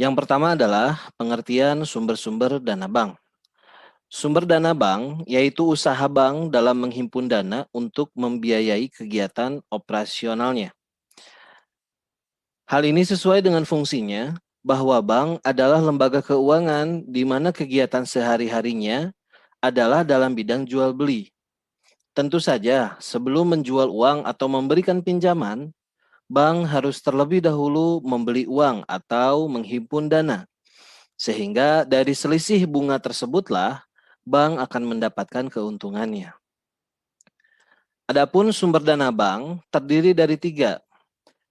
Yang pertama adalah pengertian sumber-sumber dana bank. Sumber dana bank yaitu usaha bank dalam menghimpun dana untuk membiayai kegiatan operasionalnya. Hal ini sesuai dengan fungsinya bahwa bank adalah lembaga keuangan di mana kegiatan sehari-harinya adalah dalam bidang jual beli. Tentu saja, sebelum menjual uang atau memberikan pinjaman, bank harus terlebih dahulu membeli uang atau menghimpun dana. Sehingga dari selisih bunga tersebutlah bank akan mendapatkan keuntungannya. Adapun sumber dana bank terdiri dari 3.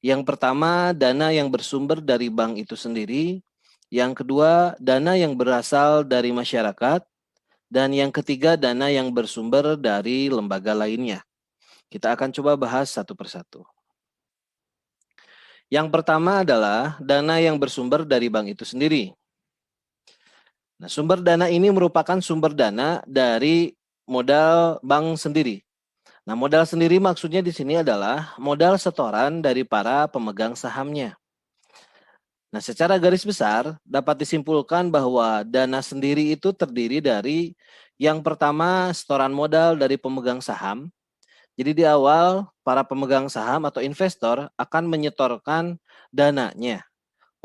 Yang pertama, dana yang bersumber dari bank itu sendiri. Yang kedua, dana yang berasal dari masyarakat. Dan yang ketiga, dana yang bersumber dari lembaga lainnya. Kita akan coba bahas satu persatu. Yang pertama adalah dana yang bersumber dari bank itu sendiri. Nah, sumber dana ini merupakan sumber dana dari modal bank sendiri. Nah, modal sendiri maksudnya di sini adalah modal setoran dari para pemegang sahamnya. Nah, secara garis besar dapat disimpulkan bahwa dana sendiri itu terdiri dari yang pertama setoran modal dari pemegang saham. Jadi di awal para pemegang saham atau investor akan menyetorkan dananya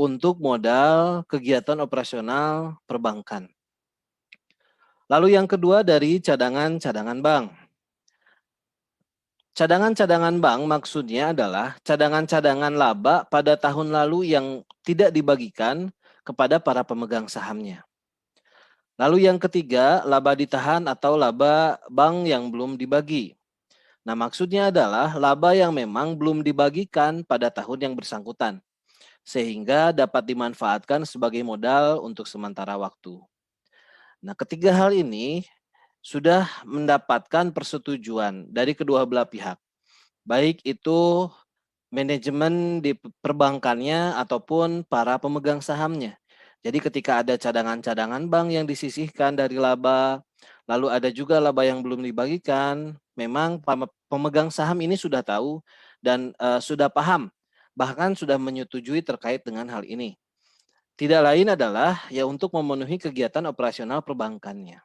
untuk modal kegiatan operasional perbankan. Lalu yang kedua dari cadangan-cadangan bank. Cadangan-cadangan bank maksudnya adalah cadangan-cadangan laba pada tahun lalu yang tidak dibagikan kepada para pemegang sahamnya. Lalu yang ketiga, laba ditahan atau laba bank yang belum dibagi. Nah, maksudnya adalah laba yang memang belum dibagikan pada tahun yang bersangkutan, sehingga dapat dimanfaatkan sebagai modal untuk sementara waktu. Nah, ketiga hal ini sudah mendapatkan persetujuan dari kedua belah pihak, baik itu manajemen di perbankannya ataupun para pemegang sahamnya. Jadi ketika ada cadangan-cadangan bank yang disisihkan dari laba, lalu ada juga laba yang belum dibagikan, memang pemegang saham ini sudah tahu dan sudah paham, bahkan sudah menyetujui terkait dengan hal ini. Tidak lain adalah ya untuk memenuhi kegiatan operasional perbankannya.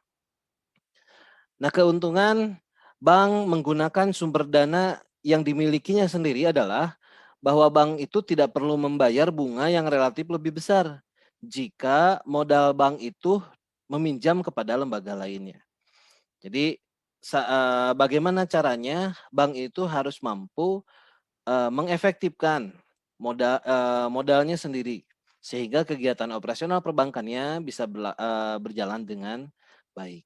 Nah, keuntungan bank menggunakan sumber dana yang dimilikinya sendiri adalah bahwa bank itu tidak perlu membayar bunga yang relatif lebih besar jika modal bank itu meminjam kepada lembaga lainnya. Jadi bagaimana caranya bank itu harus mampu mengefektifkan modalnya sendiri sehingga kegiatan operasional perbankannya bisa berjalan dengan baik.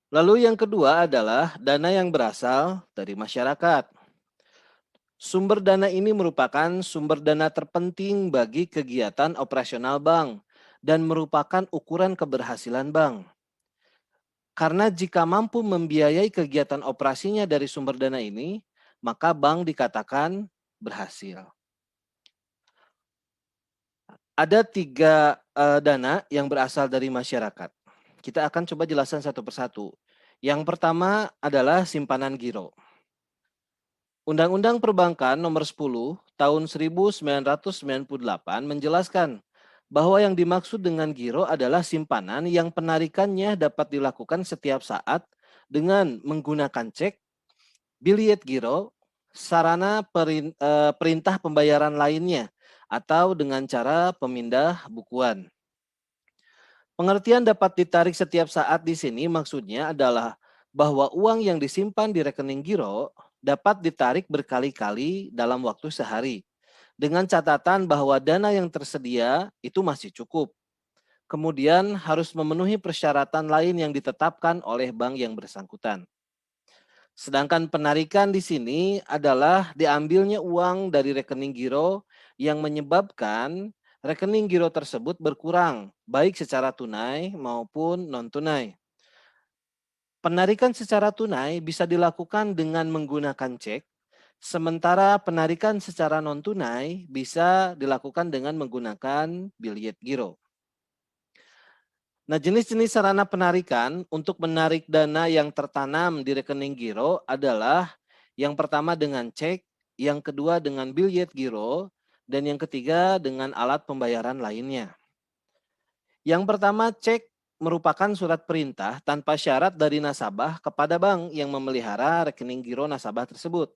Lalu yang kedua adalah dana yang berasal dari masyarakat. Sumber dana ini merupakan sumber dana terpenting bagi kegiatan operasional bank dan merupakan ukuran keberhasilan bank. Karena jika mampu membiayai kegiatan operasinya dari sumber dana ini, maka bank dikatakan berhasil. Ada 3 dana yang berasal dari masyarakat. Kita akan coba jelaskan satu persatu. Yang pertama adalah simpanan giro. Undang-Undang Perbankan Nomor 10 Tahun 1998 menjelaskan bahwa yang dimaksud dengan giro adalah simpanan yang penarikannya dapat dilakukan setiap saat dengan menggunakan cek, biliet giro, sarana perintah pembayaran lainnya, atau dengan cara pemindah bukuan. Pengertian dapat ditarik setiap saat di sini maksudnya adalah bahwa uang yang disimpan di rekening giro dapat ditarik berkali-kali dalam waktu sehari. Dengan catatan bahwa dana yang tersedia itu masih cukup. Kemudian harus memenuhi persyaratan lain yang ditetapkan oleh bank yang bersangkutan. Sedangkan penarikan di sini adalah diambilnya uang dari rekening giro yang menyebabkan rekening giro tersebut berkurang, baik secara tunai maupun non-tunai. Penarikan secara tunai bisa dilakukan dengan menggunakan cek, sementara penarikan secara non-tunai bisa dilakukan dengan menggunakan biliet giro. Nah, jenis-jenis sarana penarikan untuk menarik dana yang tertanam di rekening giro adalah yang pertama dengan cek, yang kedua dengan biliet giro, dan yang ketiga dengan alat pembayaran lainnya. Yang pertama, cek merupakan surat perintah tanpa syarat dari nasabah kepada bank yang memelihara rekening giro nasabah tersebut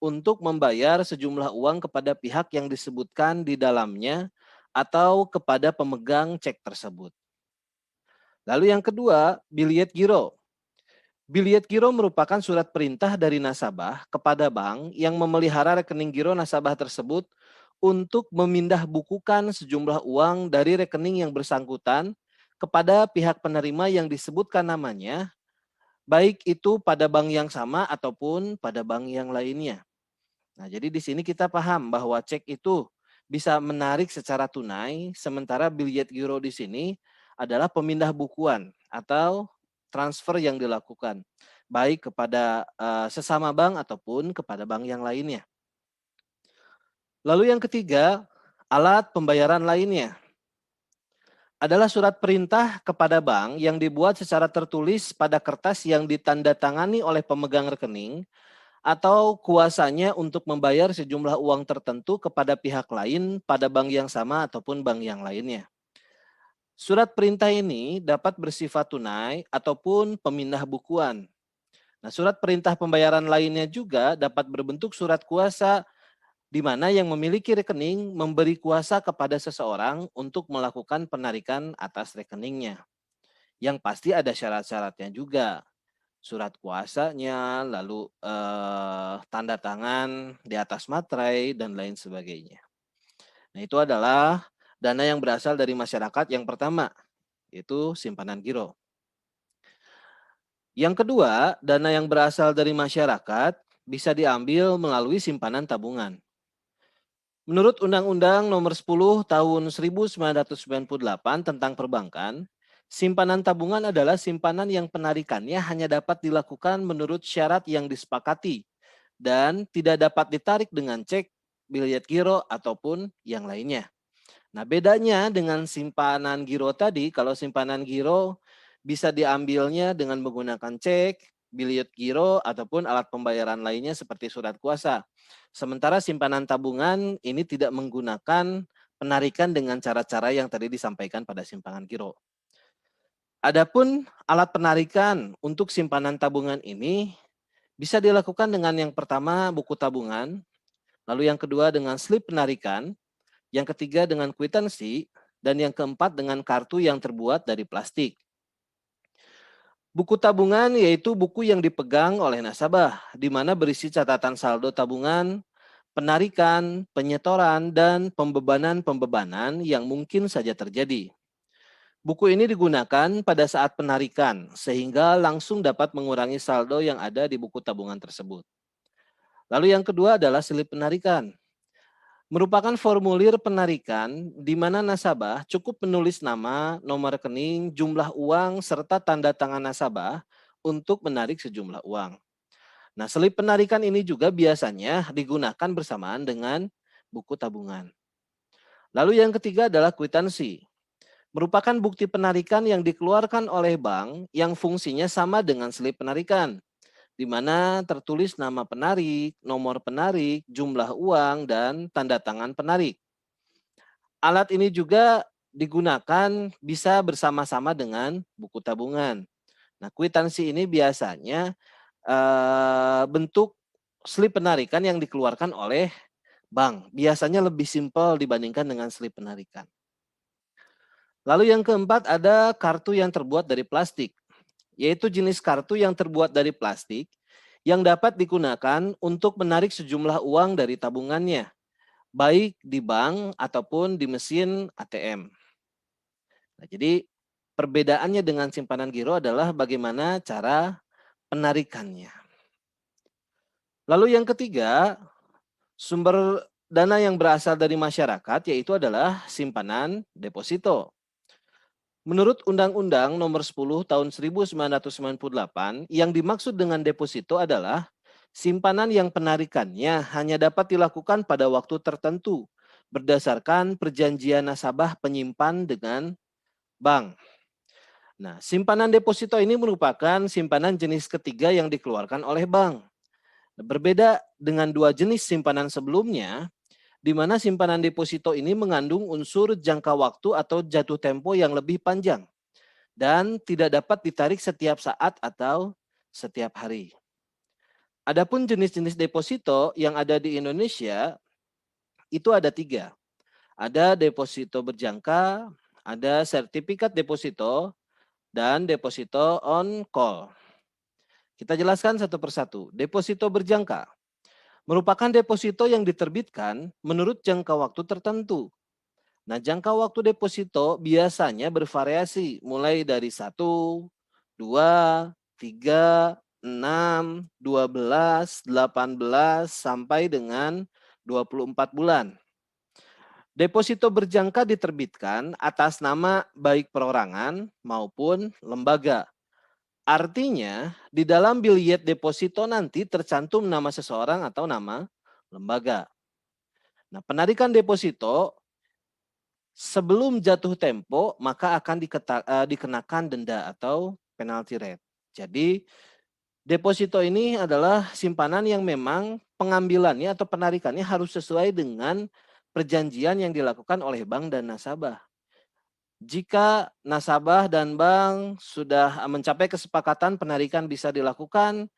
untuk membayar sejumlah uang kepada pihak yang disebutkan di dalamnya atau kepada pemegang cek tersebut. Lalu yang kedua, biliet giro. Biliet giro merupakan surat perintah dari nasabah kepada bank yang memelihara rekening giro nasabah tersebut untuk memindah bukukan sejumlah uang dari rekening yang bersangkutan kepada pihak penerima yang disebutkan namanya, baik itu pada bank yang sama ataupun pada bank yang lainnya. Nah, jadi di sini kita paham bahwa cek itu bisa menarik secara tunai, sementara biliet giro di sini adalah pemindah bukuan atau transfer yang dilakukan, baik kepada sesama bank ataupun kepada bank yang lainnya. Lalu yang ketiga, alat pembayaran lainnya adalah surat perintah kepada bank yang dibuat secara tertulis pada kertas yang ditandatangani oleh pemegang rekening atau kuasanya untuk membayar sejumlah uang tertentu kepada pihak lain pada bank yang sama ataupun bank yang lainnya. Surat perintah ini dapat bersifat tunai ataupun pemindah bukuan. Nah, surat perintah pembayaran lainnya juga dapat berbentuk surat kuasa di mana yang memiliki rekening memberi kuasa kepada seseorang untuk melakukan penarikan atas rekeningnya. Yang pasti ada syarat-syaratnya juga. Surat kuasanya, lalu tanda tangan di atas materai, dan lain sebagainya. Nah, itu adalah dana yang berasal dari masyarakat yang pertama, yaitu simpanan giro. Yang kedua, dana yang berasal dari masyarakat bisa diambil melalui simpanan tabungan. Menurut Undang-Undang Nomor 10 Tahun 1998 tentang Perbankan, simpanan tabungan adalah simpanan yang penarikannya hanya dapat dilakukan menurut syarat yang disepakati dan tidak dapat ditarik dengan cek, biliet giro, ataupun yang lainnya. Nah, bedanya dengan simpanan giro tadi, kalau simpanan giro bisa diambilnya dengan menggunakan cek, biliet giro, ataupun alat pembayaran lainnya seperti surat kuasa. Sementara simpanan tabungan ini tidak menggunakan penarikan dengan cara-cara yang tadi disampaikan pada simpanan giro. Adapun alat penarikan untuk simpanan tabungan ini bisa dilakukan dengan yang pertama buku tabungan, lalu yang kedua dengan slip penarikan, yang ketiga dengan kwitansi, dan yang keempat dengan kartu yang terbuat dari plastik. Buku tabungan yaitu buku yang dipegang oleh nasabah, di mana berisi catatan saldo tabungan, penarikan, penyetoran, dan pembebanan-pembebanan yang mungkin saja terjadi. Buku ini digunakan pada saat penarikan, sehingga langsung dapat mengurangi saldo yang ada di buku tabungan tersebut. Lalu yang kedua adalah slip penarikan. Merupakan formulir penarikan di mana nasabah cukup menulis nama, nomor rekening, jumlah uang, serta tanda tangan nasabah untuk menarik sejumlah uang. Nah, selip penarikan ini juga biasanya digunakan bersamaan dengan buku tabungan. Lalu yang ketiga adalah kwitansi. Merupakan bukti penarikan yang dikeluarkan oleh bank yang fungsinya sama dengan selip penarikan, di mana tertulis nama penarik, nomor penarik, jumlah uang, dan tanda tangan penarik. Alat ini juga digunakan bisa bersama-sama dengan buku tabungan. Nah, kwitansi ini biasanya bentuk slip penarikan yang dikeluarkan oleh bank. Biasanya lebih simpel dibandingkan dengan slip penarikan. Lalu yang keempat ada kartu yang terbuat dari plastik, yaitu jenis kartu yang terbuat dari plastik yang dapat digunakan untuk menarik sejumlah uang dari tabungannya, baik di bank ataupun di mesin ATM. Nah, jadi perbedaannya dengan simpanan giro adalah bagaimana cara penarikannya. Lalu yang ketiga, sumber dana yang berasal dari masyarakat yaitu adalah simpanan deposito. Menurut Undang-Undang Nomor 10 Tahun 1998, yang dimaksud dengan deposito adalah simpanan yang penarikannya hanya dapat dilakukan pada waktu tertentu berdasarkan perjanjian nasabah penyimpan dengan bank. Nah, simpanan deposito ini merupakan simpanan jenis ketiga yang dikeluarkan oleh bank. Berbeda dengan dua jenis simpanan sebelumnya, di mana simpanan deposito ini mengandung unsur jangka waktu atau jatuh tempo yang lebih panjang dan tidak dapat ditarik setiap saat atau setiap hari. Adapun jenis-jenis deposito yang ada di Indonesia itu ada 3. Ada deposito berjangka, ada sertifikat deposito, dan deposito on call. Kita jelaskan satu persatu. Deposito berjangka merupakan deposito yang diterbitkan menurut jangka waktu tertentu. Nah, jangka waktu deposito biasanya bervariasi mulai dari 1, 2, 3, 6, 12, 18, sampai dengan 24 bulan. Deposito berjangka diterbitkan atas nama baik perorangan maupun lembaga. Artinya, di dalam biljet deposito nanti tercantum nama seseorang atau nama lembaga. Nah, penarikan deposito sebelum jatuh tempo maka akan dikenakan denda atau penalty rate. Jadi, deposito ini adalah simpanan yang memang pengambilannya atau penarikannya harus sesuai dengan perjanjian yang dilakukan oleh bank dan nasabah. Jika nasabah dan bank sudah mencapai kesepakatan penarikan bisa dilakukan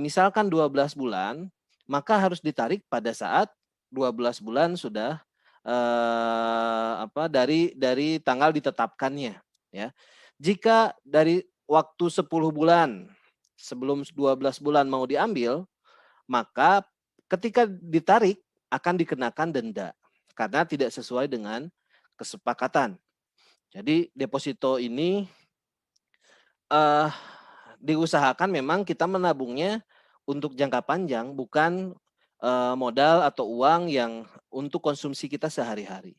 misalkan 12 bulan, maka harus ditarik pada saat 12 bulan sudah dari tanggal ditetapkannya, ya. Jika dari waktu 10 bulan sebelum 12 bulan mau diambil, maka ketika ditarik akan dikenakan denda karena tidak sesuai dengan kesepakatan. Jadi deposito ini diusahakan memang kita menabungnya untuk jangka panjang, bukan modal atau uang yang untuk konsumsi kita sehari-hari.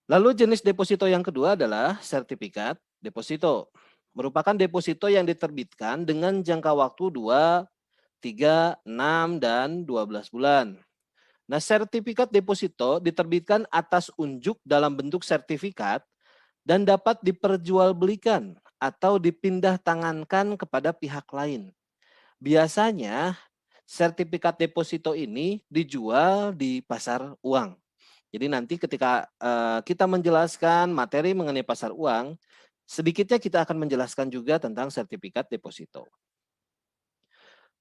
Lalu jenis deposito yang kedua adalah sertifikat deposito. Merupakan deposito yang diterbitkan dengan jangka waktu 2, 3, 6, dan 12 bulan. Nah, sertifikat deposito diterbitkan atas unjuk dalam bentuk sertifikat dan dapat diperjualbelikan atau dipindah tangankan kepada pihak lain. Biasanya sertifikat deposito ini dijual di pasar uang. Jadi nanti ketika kita menjelaskan materi mengenai pasar uang, sedikitnya kita akan menjelaskan juga tentang sertifikat deposito.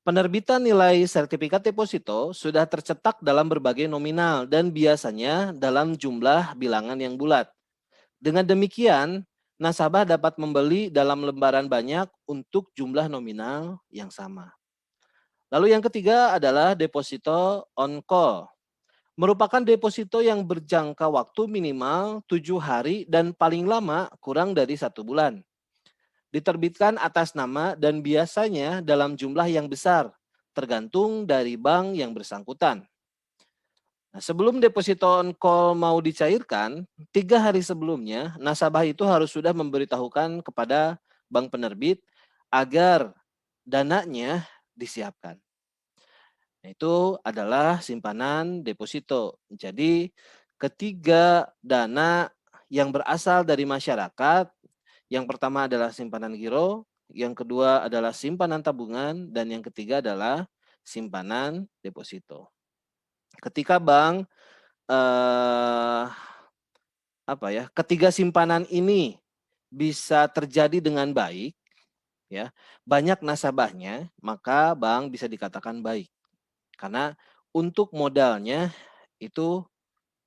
Penerbitan nilai sertifikat deposito sudah tercetak dalam berbagai nominal dan biasanya dalam jumlah bilangan yang bulat. Dengan demikian, nasabah dapat membeli dalam lembaran banyak untuk jumlah nominal yang sama. Lalu yang ketiga adalah deposito on call. Merupakan deposito yang berjangka waktu minimal 7 hari dan paling lama kurang dari 1 bulan. Diterbitkan atas nama dan biasanya dalam jumlah yang besar, tergantung dari bank yang bersangkutan. Nah, sebelum deposito on call mau dicairkan, 3 hari sebelumnya nasabah itu harus sudah memberitahukan kepada bank penerbit agar dananya disiapkan. Nah, itu adalah simpanan deposito. Jadi ketiga dana yang berasal dari masyarakat, yang pertama adalah simpanan giro, yang kedua adalah simpanan tabungan, dan yang ketiga adalah simpanan deposito. Ketika bank ketiga simpanan ini bisa terjadi dengan baik, ya, banyak nasabahnya, maka bank bisa dikatakan baik. Karena untuk modalnya itu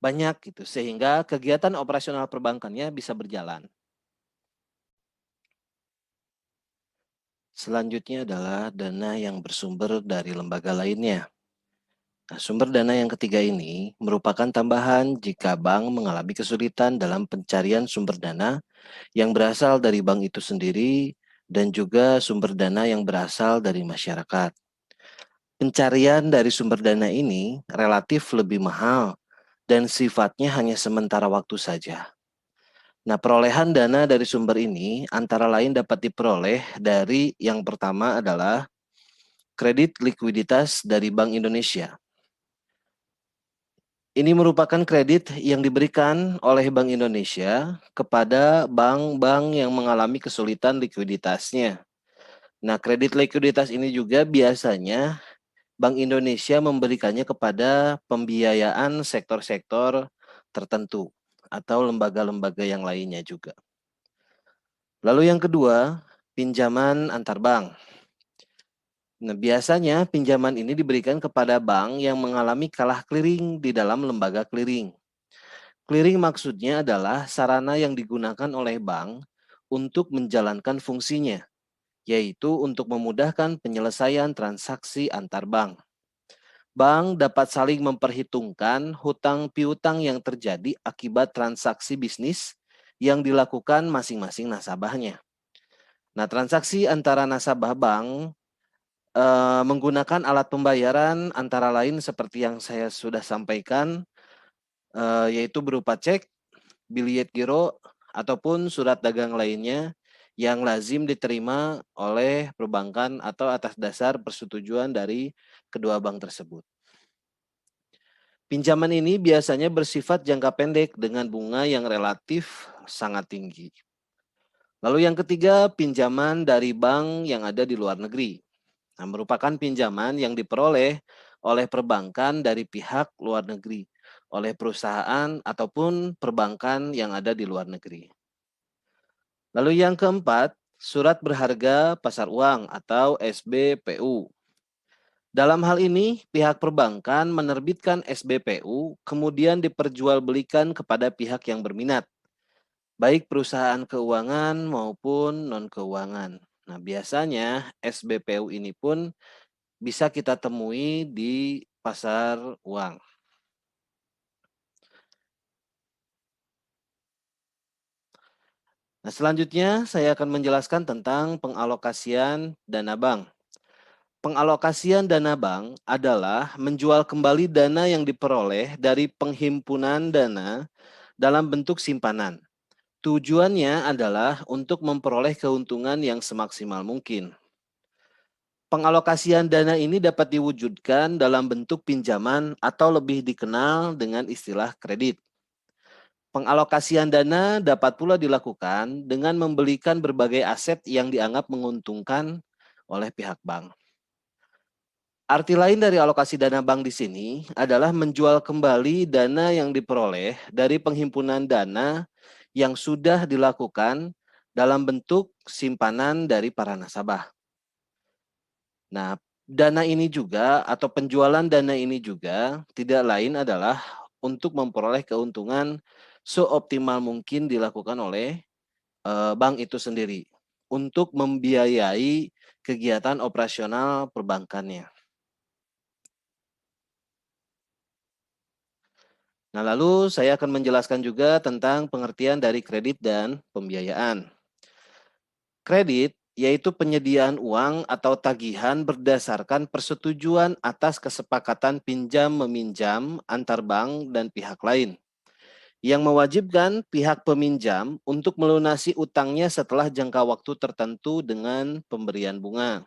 banyak gitu, sehingga kegiatan operasional perbankannya bisa berjalan. Selanjutnya adalah dana yang bersumber dari lembaga lainnya. Nah, sumber dana yang ketiga ini merupakan tambahan jika bank mengalami kesulitan dalam pencarian sumber dana yang berasal dari bank itu sendiri dan juga sumber dana yang berasal dari masyarakat. Pencarian dari sumber dana ini relatif lebih mahal dan sifatnya hanya sementara waktu saja. Nah, perolehan dana dari sumber ini antara lain dapat diperoleh dari yang pertama adalah kredit likuiditas dari Bank Indonesia. Ini merupakan kredit yang diberikan oleh Bank Indonesia kepada bank-bank yang mengalami kesulitan likuiditasnya. Nah, kredit likuiditas ini juga biasanya Bank Indonesia memberikannya kepada pembiayaan sektor-sektor tertentu atau lembaga-lembaga yang lainnya juga. Lalu yang kedua, pinjaman antar bank. Nah, biasanya pinjaman ini diberikan kepada bank yang mengalami kalah clearing di dalam lembaga clearing. Clearing maksudnya adalah sarana yang digunakan oleh bank untuk menjalankan fungsinya, yaitu untuk memudahkan penyelesaian transaksi antar bank. Bank dapat saling memperhitungkan hutang piutang yang terjadi akibat transaksi bisnis yang dilakukan masing-masing nasabahnya. Nah, transaksi antara nasabah bank menggunakan alat pembayaran antara lain seperti yang saya sudah sampaikan, yaitu berupa cek, biljet giro, ataupun surat dagang lainnya yang lazim diterima oleh perbankan atau atas dasar persetujuan dari kedua bank tersebut. Pinjaman ini biasanya bersifat jangka pendek dengan bunga yang relatif sangat tinggi. Lalu yang ketiga, pinjaman dari bank yang ada di luar negeri. Nah, merupakan pinjaman yang diperoleh oleh perbankan dari pihak luar negeri, oleh perusahaan ataupun perbankan yang ada di luar negeri. Lalu yang keempat, surat berharga pasar uang atau SBPU. Dalam hal ini, pihak perbankan menerbitkan SBPU kemudian diperjualbelikan kepada pihak yang berminat, baik perusahaan keuangan maupun non-keuangan. Nah, biasanya SBPU ini pun bisa kita temui di pasar uang. Nah, selanjutnya saya akan menjelaskan tentang pengalokasian dana bank. Pengalokasian dana bank adalah menjual kembali dana yang diperoleh dari penghimpunan dana dalam bentuk simpanan. Tujuannya adalah untuk memperoleh keuntungan yang semaksimal mungkin. Pengalokasian dana ini dapat diwujudkan dalam bentuk pinjaman atau lebih dikenal dengan istilah kredit. Pengalokasian dana dapat pula dilakukan dengan membelikan berbagai aset yang dianggap menguntungkan oleh pihak bank. Arti lain dari alokasi dana bank di sini adalah menjual kembali dana yang diperoleh dari penghimpunan dana yang sudah dilakukan dalam bentuk simpanan dari para nasabah. Nah, dana ini juga atau penjualan dana ini juga tidak lain adalah untuk memperoleh keuntungan seoptimal mungkin dilakukan oleh bank itu sendiri untuk membiayai kegiatan operasional perbankannya. Nah, lalu saya akan menjelaskan juga tentang pengertian dari kredit dan pembiayaan. Kredit yaitu penyediaan uang atau tagihan berdasarkan persetujuan atas kesepakatan pinjam-meminjam antar bank dan pihak lain, yang mewajibkan pihak peminjam untuk melunasi utangnya setelah jangka waktu tertentu dengan pemberian bunga.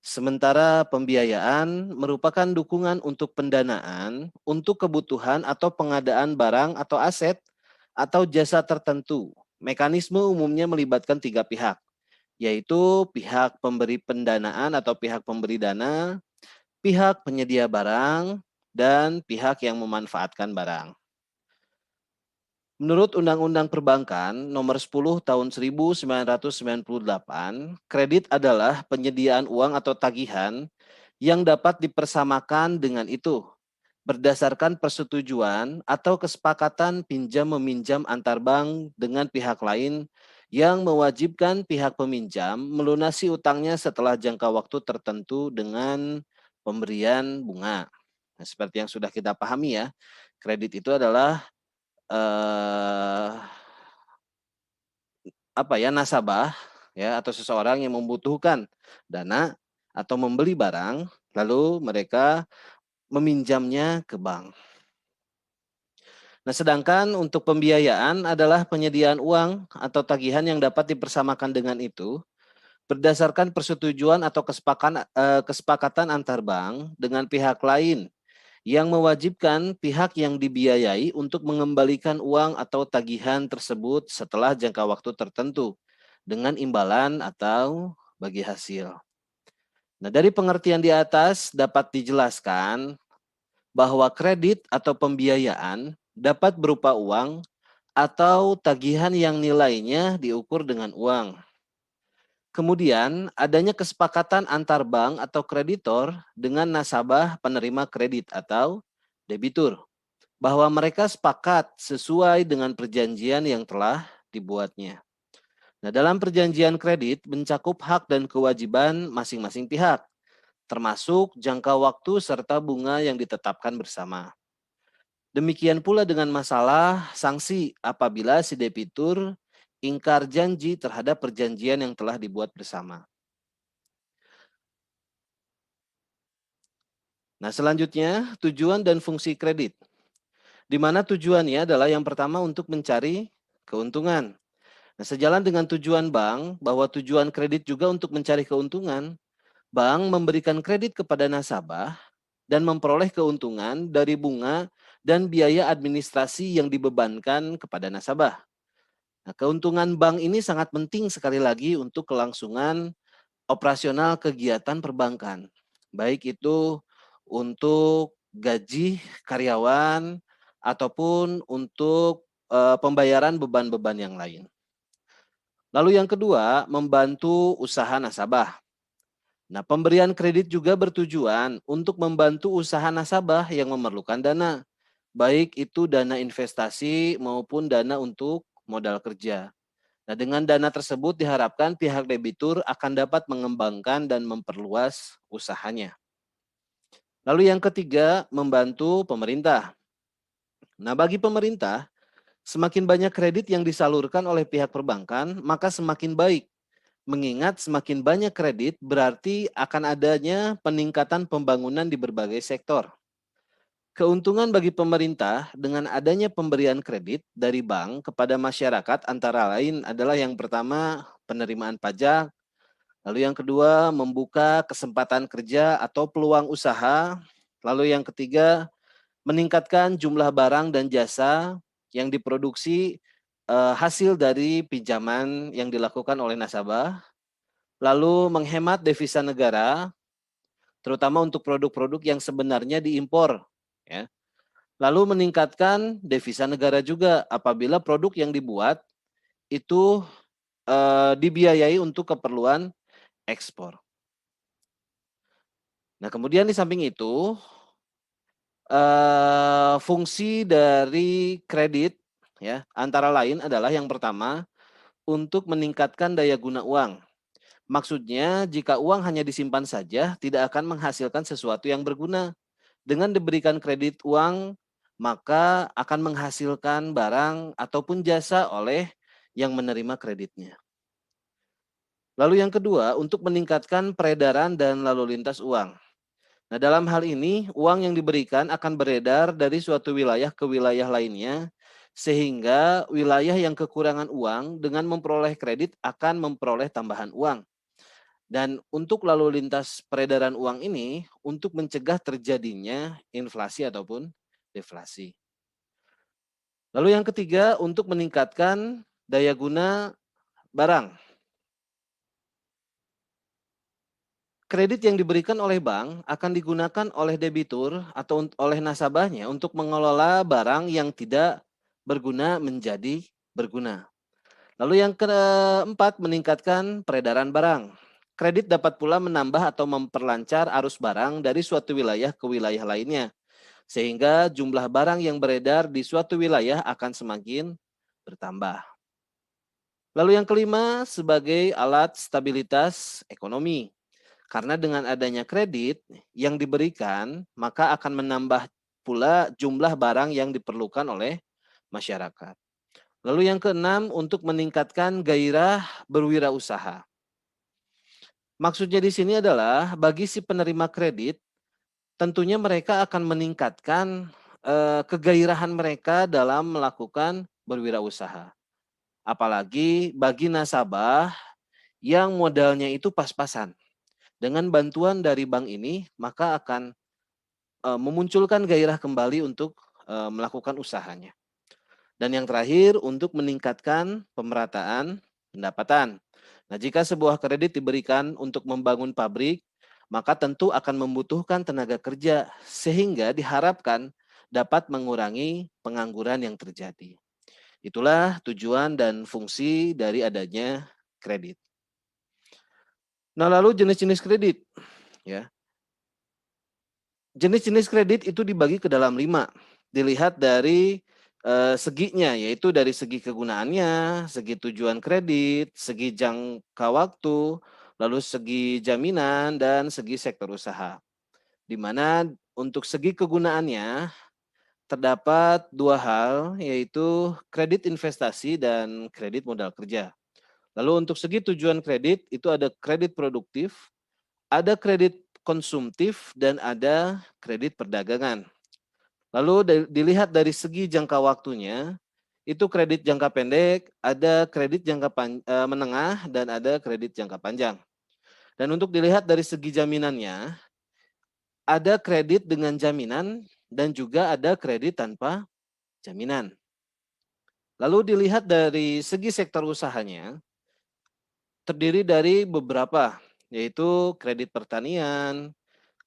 Sementara pembiayaan merupakan dukungan untuk pendanaan untuk kebutuhan atau pengadaan barang atau aset atau jasa tertentu. Mekanisme umumnya melibatkan tiga pihak, yaitu pihak pemberi pendanaan atau pihak pemberi dana, pihak penyedia barang, dan pihak yang memanfaatkan barang. Menurut Undang-Undang Perbankan Nomor 10 Tahun 1998, kredit adalah penyediaan uang atau tagihan yang dapat dipersamakan dengan itu berdasarkan persetujuan atau kesepakatan pinjam-meminjam antar bank dengan pihak lain yang mewajibkan pihak peminjam melunasi utangnya setelah jangka waktu tertentu dengan pemberian bunga. Nah, seperti yang sudah kita pahami ya, kredit itu adalah eh, nasabah ya atau seseorang yang membutuhkan dana atau membeli barang lalu mereka meminjamnya ke bank. Nah, sedangkan untuk pembiayaan adalah penyediaan uang atau tagihan yang dapat dipersamakan dengan itu berdasarkan persetujuan atau kesepakatan antar bank dengan pihak lain yang mewajibkan pihak yang dibiayai untuk mengembalikan uang atau tagihan tersebut setelah jangka waktu tertentu dengan imbalan atau bagi hasil. Nah, dari pengertian di atas dapat dijelaskan bahwa kredit atau pembiayaan dapat berupa uang atau tagihan yang nilainya diukur dengan uang. Kemudian, adanya kesepakatan antar bank atau kreditor dengan nasabah penerima kredit atau debitur, bahwa mereka sepakat sesuai dengan perjanjian yang telah dibuatnya. Nah, dalam perjanjian kredit mencakup hak dan kewajiban masing-masing pihak, termasuk jangka waktu serta bunga yang ditetapkan bersama. Demikian pula dengan masalah sanksi apabila si debitur ingkar janji terhadap perjanjian yang telah dibuat bersama. Nah, selanjutnya tujuan dan fungsi kredit. Di mana tujuannya adalah yang pertama untuk mencari keuntungan. Nah, sejalan dengan tujuan bank bahwa tujuan kredit juga untuk mencari keuntungan, bank memberikan kredit kepada nasabah dan memperoleh keuntungan dari bunga dan biaya administrasi yang dibebankan kepada nasabah. Nah, keuntungan bank ini sangat penting sekali lagi untuk kelangsungan operasional kegiatan perbankan. Baik itu untuk gaji karyawan ataupun untuk pembayaran beban-beban yang lain. Lalu yang kedua, membantu usaha nasabah. Nah, pemberian kredit juga bertujuan untuk membantu usaha nasabah yang memerlukan dana, baik itu dana investasi maupun dana untuk modal kerja. Nah, dengan dana tersebut diharapkan pihak debitur akan dapat mengembangkan dan memperluas usahanya. Lalu yang ketiga, membantu pemerintah. Nah, bagi pemerintah, semakin banyak kredit yang disalurkan oleh pihak perbankan, maka semakin baik. Mengingat semakin banyak kredit berarti akan adanya peningkatan pembangunan di berbagai sektor. Keuntungan bagi pemerintah dengan adanya pemberian kredit dari bank kepada masyarakat antara lain adalah yang pertama penerimaan pajak, lalu yang kedua membuka kesempatan kerja atau peluang usaha, lalu yang ketiga meningkatkan jumlah barang dan jasa yang diproduksi hasil dari pinjaman yang dilakukan oleh nasabah, lalu menghemat devisa negara, terutama untuk produk-produk yang sebenarnya diimpor, ya. Lalu meningkatkan devisa negara juga apabila produk yang dibuat itu dibiayai untuk keperluan ekspor. Nah, kemudian di samping itu fungsi dari kredit ya antara lain adalah yang pertama untuk meningkatkan daya guna uang. Maksudnya jika uang hanya disimpan saja tidak akan menghasilkan sesuatu yang berguna. Dengan diberikan kredit uang maka akan menghasilkan barang ataupun jasa oleh yang menerima kreditnya. Lalu yang kedua untuk meningkatkan peredaran dan lalu lintas uang. Nah, dalam hal ini, uang yang diberikan akan beredar dari suatu wilayah ke wilayah lainnya, sehingga wilayah yang kekurangan uang dengan memperoleh kredit akan memperoleh tambahan uang. Dan untuk lalu lintas peredaran uang ini, untuk mencegah terjadinya inflasi ataupun deflasi. Lalu yang ketiga, untuk meningkatkan daya guna barang. Kredit yang diberikan oleh bank akan digunakan oleh debitur atau oleh nasabahnya untuk mengelola barang yang tidak berguna menjadi berguna. Lalu yang keempat, meningkatkan peredaran barang. Kredit dapat pula menambah atau memperlancar arus barang dari suatu wilayah ke wilayah lainnya, sehingga jumlah barang yang beredar di suatu wilayah akan semakin bertambah. Lalu yang kelima, sebagai alat stabilitas ekonomi. Karena dengan adanya kredit yang diberikan, maka akan menambah pula jumlah barang yang diperlukan oleh masyarakat. Lalu yang keenam, untuk meningkatkan gairah berwirausaha. Maksudnya di sini adalah bagi si penerima kredit, tentunya mereka akan meningkatkan kegairahan mereka dalam melakukan berwirausaha. Apalagi bagi nasabah yang modalnya itu pas-pasan. Dengan bantuan dari bank ini, maka akan memunculkan gairah kembali untuk melakukan usahanya. Dan yang terakhir, untuk meningkatkan pemerataan pendapatan. Nah, jika sebuah kredit diberikan untuk membangun pabrik, maka tentu akan membutuhkan tenaga kerja sehingga diharapkan dapat mengurangi pengangguran yang terjadi. Itulah tujuan dan fungsi dari adanya kredit. Nah, lalu jenis-jenis kredit, ya. Jenis-jenis kredit itu dibagi ke dalam 5. Dilihat dari seginya, yaitu dari segi kegunaannya, segi tujuan kredit, segi jangka waktu, lalu segi jaminan, dan segi sektor usaha. Di mana untuk segi kegunaannya terdapat 2 hal, yaitu kredit investasi dan kredit modal kerja. Lalu untuk segi tujuan kredit itu ada kredit produktif, ada kredit konsumtif, dan ada kredit perdagangan. Lalu dilihat dari segi jangka waktunya, itu kredit jangka pendek, ada kredit jangka menengah, dan ada kredit jangka panjang. Dan untuk dilihat dari segi jaminannya, ada kredit dengan jaminan dan juga ada kredit tanpa jaminan. Lalu dilihat dari segi sektor usahanya, terdiri dari beberapa, yaitu kredit pertanian,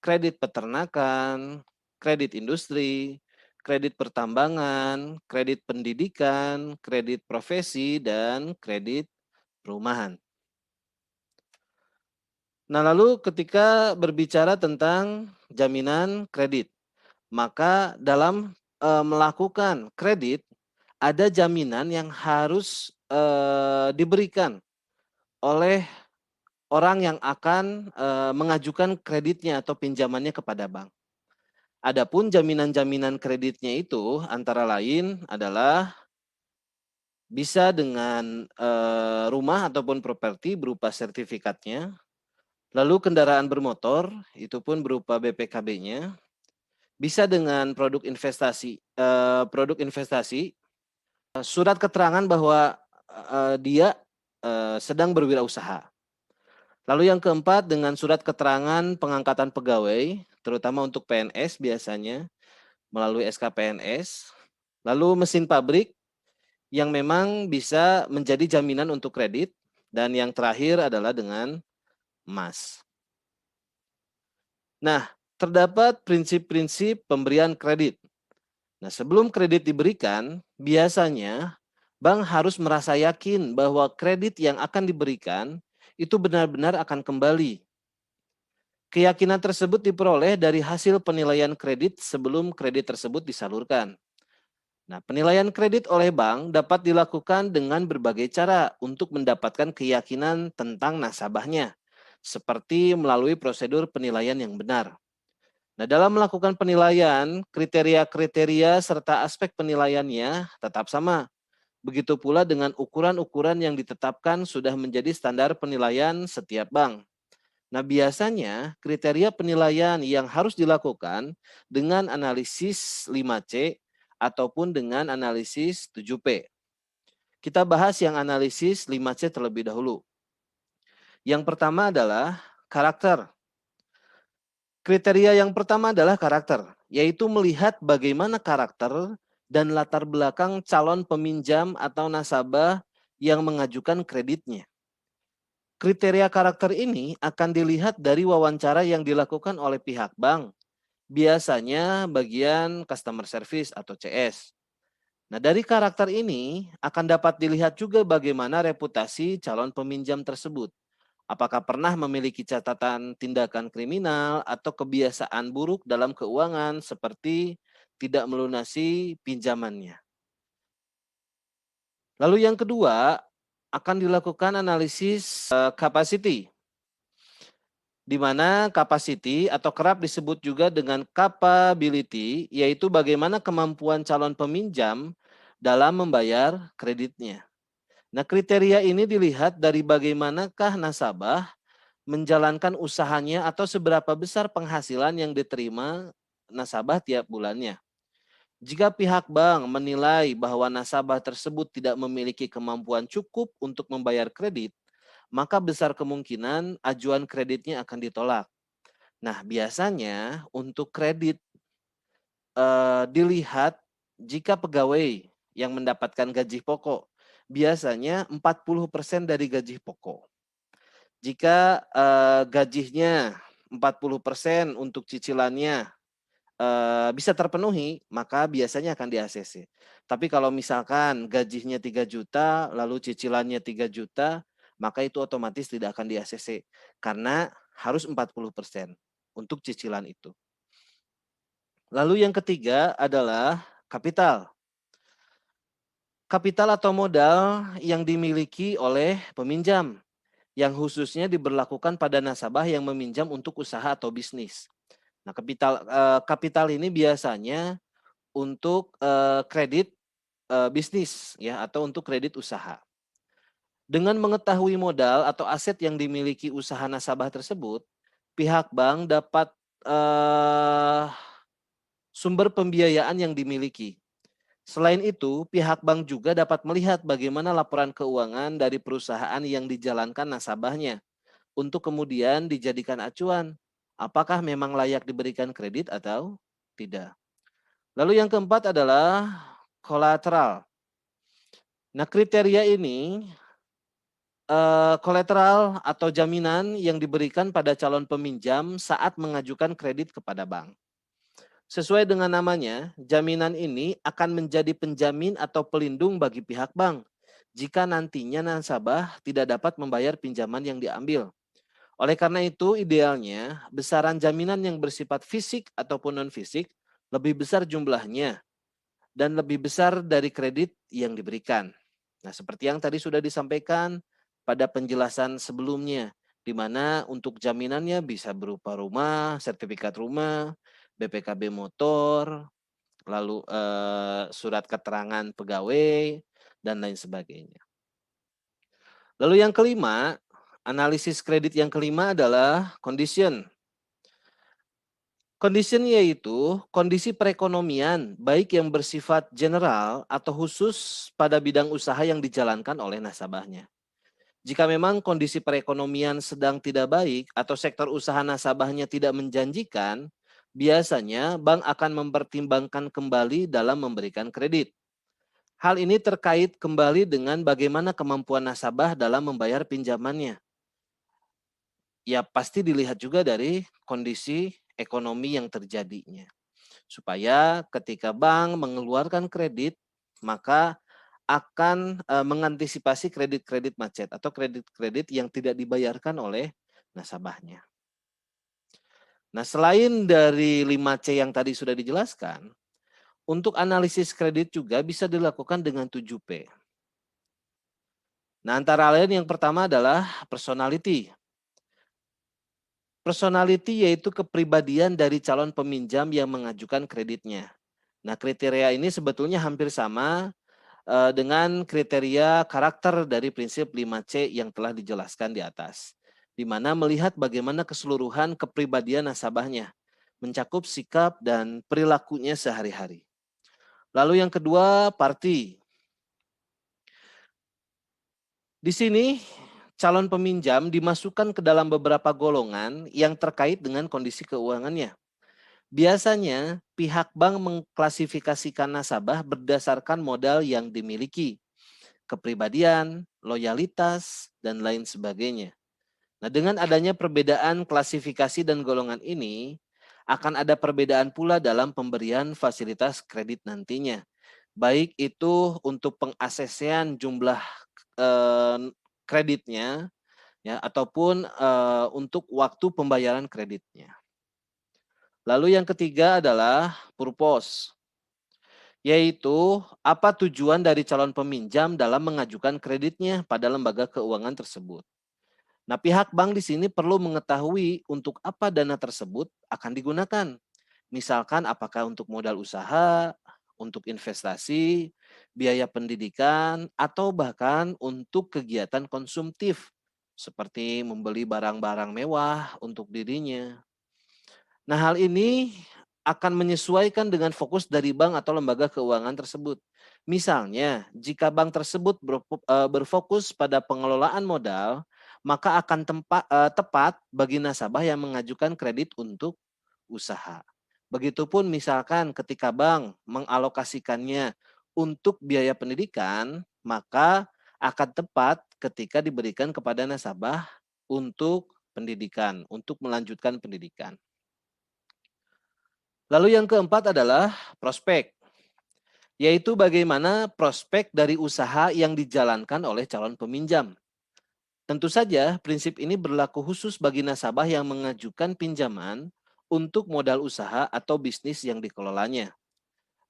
kredit peternakan, kredit industri, kredit pertambangan, kredit pendidikan, kredit profesi, dan kredit perumahan. Nah, lalu ketika berbicara tentang jaminan kredit, maka dalam melakukan kredit ada jaminan yang harus diberikan oleh orang yang akan mengajukan kreditnya atau pinjamannya kepada bank. Adapun jaminan-jaminan kreditnya itu antara lain adalah bisa dengan rumah ataupun properti berupa sertifikatnya, lalu kendaraan bermotor itu pun berupa BPKB-nya, bisa dengan produk investasi, surat keterangan bahwa dia sedang berwirausaha. Lalu yang keempat dengan surat keterangan pengangkatan pegawai, terutama untuk PNS biasanya melalui SKPNS. Lalu mesin pabrik yang memang bisa menjadi jaminan untuk kredit. Dan yang terakhir adalah dengan emas. Nah, terdapat prinsip-prinsip pemberian kredit. Nah, sebelum kredit diberikan, biasanya bank harus merasa yakin bahwa kredit yang akan diberikan itu benar-benar akan kembali. Keyakinan tersebut diperoleh dari hasil penilaian kredit sebelum kredit tersebut disalurkan. Nah, penilaian kredit oleh bank dapat dilakukan dengan berbagai cara untuk mendapatkan keyakinan tentang nasabahnya, seperti melalui prosedur penilaian yang benar. Nah, dalam melakukan penilaian, kriteria-kriteria serta aspek penilaiannya tetap sama. Begitu pula dengan ukuran-ukuran yang ditetapkan sudah menjadi standar penilaian setiap bank. Nah, biasanya kriteria penilaian yang harus dilakukan dengan analisis 5C ataupun dengan analisis 7P. Kita bahas yang analisis 5C terlebih dahulu. Yang pertama adalah karakter. Kriteria yang pertama adalah karakter, yaitu melihat bagaimana karakter dan latar belakang calon peminjam atau nasabah yang mengajukan kreditnya. Kriteria karakter ini akan dilihat dari wawancara yang dilakukan oleh pihak bank, biasanya bagian customer service atau CS. Nah, dari karakter ini akan dapat dilihat juga bagaimana reputasi calon peminjam tersebut. Apakah pernah memiliki catatan tindakan kriminal atau kebiasaan buruk dalam keuangan seperti tidak melunasi pinjamannya. Lalu yang kedua, akan dilakukan analisis capacity, di mana capacity atau kerap disebut juga dengan capability, yaitu bagaimana kemampuan calon peminjam dalam membayar kreditnya. Nah, kriteria ini dilihat dari bagaimanakah nasabah menjalankan usahanya atau seberapa besar penghasilan yang diterima nasabah tiap bulannya. Jika pihak bank menilai bahwa nasabah tersebut tidak memiliki kemampuan cukup untuk membayar kredit, maka besar kemungkinan ajuan kreditnya akan ditolak. Nah, biasanya untuk kredit dilihat jika pegawai yang mendapatkan gaji pokok, biasanya 40% dari gaji pokok. Jika gajinya 40% untuk cicilannya bisa terpenuhi, maka biasanya akan di-ACC. Tapi kalau misalkan gajinya 3 juta, lalu cicilannya 3 juta, maka itu otomatis tidak akan di-ACC. Karena harus 40% untuk cicilan itu. Lalu yang ketiga adalah kapital. Kapital atau modal yang dimiliki oleh peminjam, yang khususnya diberlakukan pada nasabah yang meminjam untuk usaha atau bisnis. Nah, kapital ini biasanya untuk kredit bisnis ya atau untuk kredit usaha. Dengan mengetahui modal atau aset yang dimiliki usaha nasabah tersebut, pihak bank dapat sumber pembiayaan yang dimiliki. Selain itu, pihak bank juga dapat melihat bagaimana laporan keuangan dari perusahaan yang dijalankan nasabahnya untuk kemudian dijadikan acuan apakah memang layak diberikan kredit atau tidak. Lalu yang keempat adalah kolateral. Nah, kriteria ini kolateral atau jaminan yang diberikan pada calon peminjam saat mengajukan kredit kepada bank. Sesuai dengan namanya, jaminan ini akan menjadi penjamin atau pelindung bagi pihak bank jika nantinya nasabah tidak dapat membayar pinjaman yang diambil. Oleh karena itu, idealnya besaran jaminan yang bersifat fisik ataupun non-fisik lebih besar jumlahnya dan lebih besar dari kredit yang diberikan. Nah, seperti yang tadi sudah disampaikan pada penjelasan sebelumnya, di mana untuk jaminannya bisa berupa rumah, sertifikat rumah, BPKB motor, lalu surat keterangan pegawai, dan lain sebagainya. Lalu yang kelima, analisis kredit yang kelima adalah condition. Condition yaitu kondisi perekonomian baik yang bersifat general atau khusus pada bidang usaha yang dijalankan oleh nasabahnya. Jika memang kondisi perekonomian sedang tidak baik atau sektor usaha nasabahnya tidak menjanjikan, biasanya bank akan mempertimbangkan kembali dalam memberikan kredit. Hal ini terkait kembali dengan bagaimana kemampuan nasabah dalam membayar pinjamannya. Ya pasti dilihat juga dari kondisi ekonomi yang terjadinya. Supaya ketika bank mengeluarkan kredit, maka akan mengantisipasi kredit-kredit macet atau kredit-kredit yang tidak dibayarkan oleh nasabahnya. Nah, selain dari 5C yang tadi sudah dijelaskan, untuk analisis kredit juga bisa dilakukan dengan 7P. Nah, antara lain yang pertama adalah personality. Personality yaitu kepribadian dari calon peminjam yang mengajukan kreditnya. Nah, kriteria ini sebetulnya hampir sama dengan kriteria karakter dari prinsip 5C yang telah dijelaskan di atas. Di mana melihat bagaimana keseluruhan kepribadian nasabahnya, mencakup sikap dan perilakunya sehari-hari. Lalu yang kedua, party. Di sini calon peminjam dimasukkan ke dalam beberapa golongan yang terkait dengan kondisi keuangannya. Biasanya pihak bank mengklasifikasikan nasabah berdasarkan modal yang dimiliki, kepribadian, loyalitas, dan lain sebagainya. Nah, dengan adanya perbedaan klasifikasi dan golongan ini, akan ada perbedaan pula dalam pemberian fasilitas kredit nantinya. Baik itu untuk pengaksesan jumlah kreditnya, ya, ataupun untuk waktu pembayaran kreditnya. Lalu yang ketiga adalah purpose, yaitu apa tujuan dari calon peminjam dalam mengajukan kreditnya pada lembaga keuangan tersebut. Nah, pihak bank di sini perlu mengetahui untuk apa dana tersebut akan digunakan. Misalkan apakah untuk modal usaha, untuk investasi, biaya pendidikan, atau bahkan untuk kegiatan konsumtif seperti membeli barang-barang mewah untuk dirinya. Nah, hal ini akan menyesuaikan dengan fokus dari bank atau lembaga keuangan tersebut. Misalnya, jika bank tersebut berfokus pada pengelolaan modal, maka akan tepat bagi nasabah yang mengajukan kredit untuk usaha. Begitupun misalkan ketika bank mengalokasikannya untuk biaya pendidikan, maka akan tepat ketika diberikan kepada nasabah untuk pendidikan, untuk melanjutkan pendidikan. Lalu yang keempat adalah prospek, yaitu bagaimana prospek dari usaha yang dijalankan oleh calon peminjam. Tentu saja prinsip ini berlaku khusus bagi nasabah yang mengajukan pinjaman untuk modal usaha atau bisnis yang dikelolanya.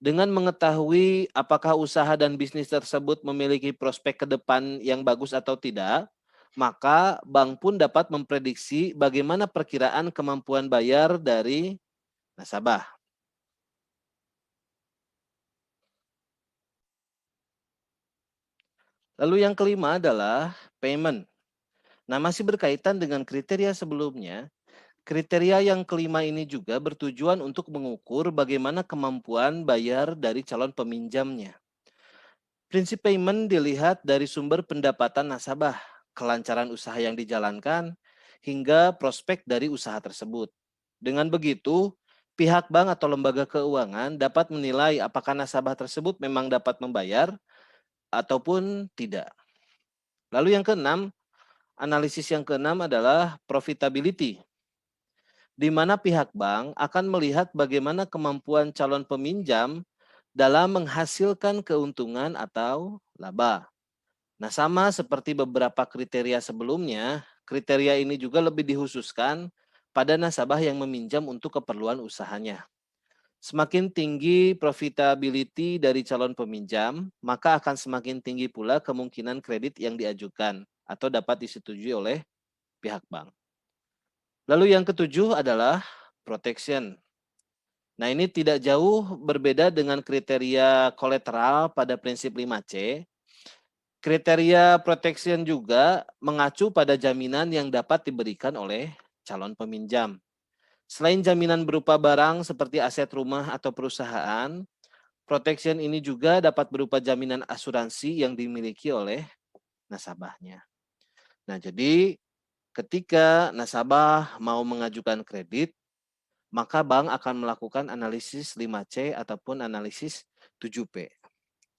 Dengan mengetahui apakah usaha dan bisnis tersebut memiliki prospek ke depan yang bagus atau tidak, maka bank pun dapat memprediksi bagaimana perkiraan kemampuan bayar dari nasabah. Lalu yang kelima adalah payment. Nah, masih berkaitan dengan kriteria sebelumnya. Kriteria yang kelima ini juga bertujuan untuk mengukur bagaimana kemampuan bayar dari calon peminjamnya. Prinsip payment dilihat dari sumber pendapatan nasabah, kelancaran usaha yang dijalankan, hingga prospek dari usaha tersebut. Dengan begitu, pihak bank atau lembaga keuangan dapat menilai apakah nasabah tersebut memang dapat membayar ataupun tidak. Lalu yang keenam, analisis yang keenam adalah profitability, di mana pihak bank akan melihat bagaimana kemampuan calon peminjam dalam menghasilkan keuntungan atau laba. Nah, sama seperti beberapa kriteria sebelumnya, kriteria ini juga lebih dikhususkan pada nasabah yang meminjam untuk keperluan usahanya. Semakin tinggi profitability dari calon peminjam, maka akan semakin tinggi pula kemungkinan kredit yang diajukan atau dapat disetujui oleh pihak bank. Lalu yang ketujuh adalah protection. Nah, ini tidak jauh berbeda dengan kriteria kolateral pada prinsip 5C. Kriteria protection juga mengacu pada jaminan yang dapat diberikan oleh calon peminjam. Selain jaminan berupa barang seperti aset rumah atau perusahaan, protection ini juga dapat berupa jaminan asuransi yang dimiliki oleh nasabahnya. Nah, jadi ketika nasabah mau mengajukan kredit, maka bank akan melakukan analisis 5C ataupun analisis 7P.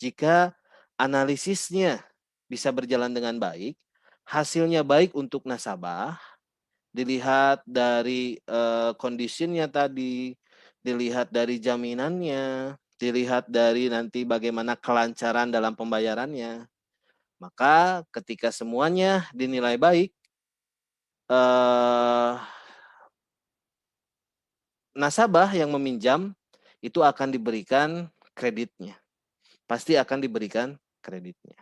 Jika analisisnya bisa berjalan dengan baik, hasilnya baik untuk nasabah, dilihat dari kondisinya tadi, dilihat dari jaminannya, dilihat dari nanti bagaimana kelancaran dalam pembayarannya. Maka ketika semuanya dinilai baik, nasabah yang meminjam itu akan diberikan kreditnya. Pasti akan diberikan kreditnya.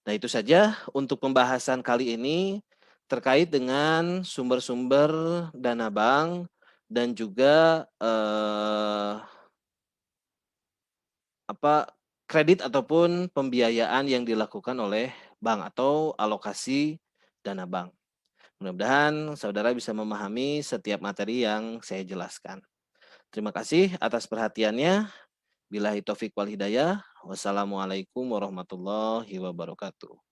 Nah, itu saja untuk pembahasan kali ini terkait dengan sumber-sumber dana bank dan juga kredit ataupun pembiayaan yang dilakukan oleh bank atau alokasi dana bank. Mudah-mudahan saudara bisa memahami setiap materi yang saya jelaskan. Terima kasih atas perhatiannya. Billahi taufik wal hidayah. Wassalamualaikum warahmatullahi wabarakatuh.